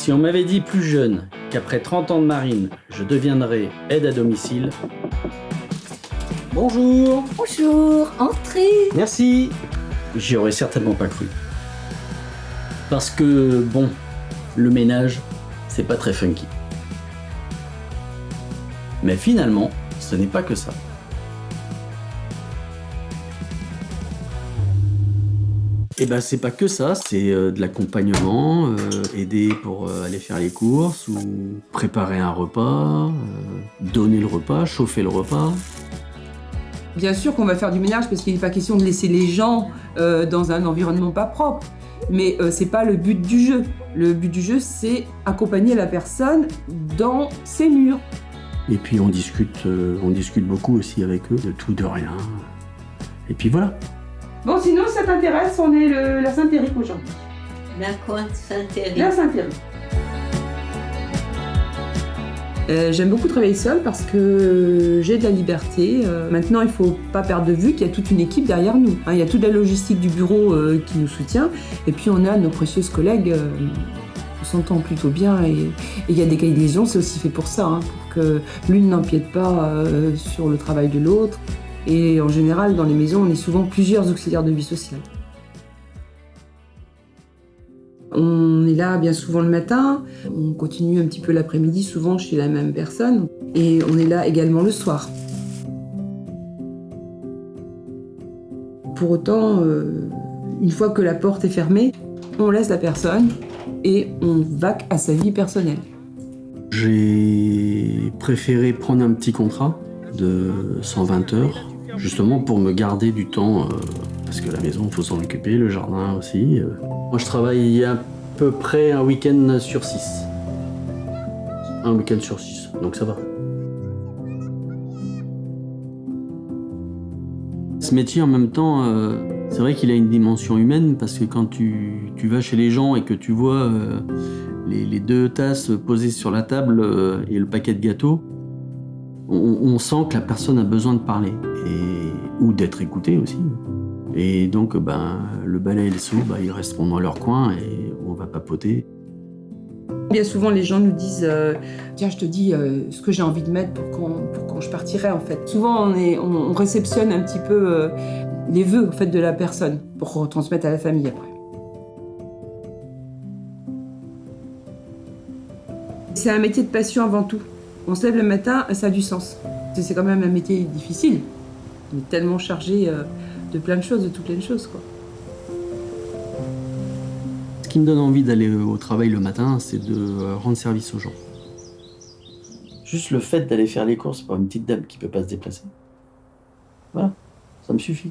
Si on m'avait dit plus jeune qu'après 30 ans de marine, je deviendrais aide à domicile... Bonjour. Bonjour, entrez. Merci. J'y aurais certainement pas cru. Parce que, bon, le ménage, c'est pas très funky. Mais finalement, ce n'est pas que ça. Et ben c'est pas que ça, c'est de l'accompagnement, aider pour aller faire les courses ou préparer un repas, donner le repas, chauffer le repas. Bien sûr qu'on va faire du ménage parce qu'il n'est pas question de laisser les gens dans un environnement pas propre. Mais c'est pas le but du jeu. Le but du jeu, c'est accompagner la personne dans ses murs. Et puis on discute beaucoup aussi avec eux, de tout, de rien. Et puis voilà. Bon, sinon, ça t'intéresse, on est la Saint-Éric aujourd'hui. La quoi, Saint-Éric? La Saint-Éric. J'aime beaucoup travailler seule parce que j'ai de la liberté. Maintenant, il ne faut pas perdre de vue qu'il y a toute une équipe derrière nous. Il y a toute la logistique du bureau qui nous soutient. Et puis, on a nos précieuses collègues. On s'entend plutôt bien. Et il y a des cahiers de liaison, c'est aussi fait pour ça, pour que l'une n'empiète pas sur le travail de l'autre. Et en général, dans les maisons, on est souvent plusieurs auxiliaires de vie sociale. On est là bien souvent le matin, on continue un petit peu l'après-midi, souvent chez la même personne, et on est là également le soir. Pour autant, une fois que la porte est fermée, on laisse la personne et on vaque à sa vie personnelle. J'ai préféré prendre un petit contrat de 120 heures, justement pour me garder du temps, parce que la maison, il faut s'en occuper, le jardin aussi. Moi, je travaille à peu près un week-end sur 6. Un week-end sur 6, donc ça va. Ce métier, en même temps, c'est vrai qu'il a une dimension humaine, parce que quand tu vas chez les gens et que tu vois les 2 tasses posées sur la table et le paquet de gâteaux, on sent que la personne a besoin de parler, ou d'être écoutée aussi. Et donc, le balai et le seau, ils resteront dans leur coin et on va papoter. Bien souvent, les gens nous disent tiens, je te dis ce que j'ai envie de mettre pour quand je partirai, en fait. Souvent, on réceptionne un petit peu les vœux, en fait, de la personne pour retransmettre à la famille après. C'est un métier de passion avant tout. On se lève le matin, ça a du sens. C'est quand même un métier difficile. On est tellement chargé de plein de choses, de tout plein de choses, quoi. Ce qui me donne envie d'aller au travail le matin, c'est de rendre service aux gens. Juste le fait d'aller faire les courses pour une petite dame qui ne peut pas se déplacer. Voilà, ça me suffit.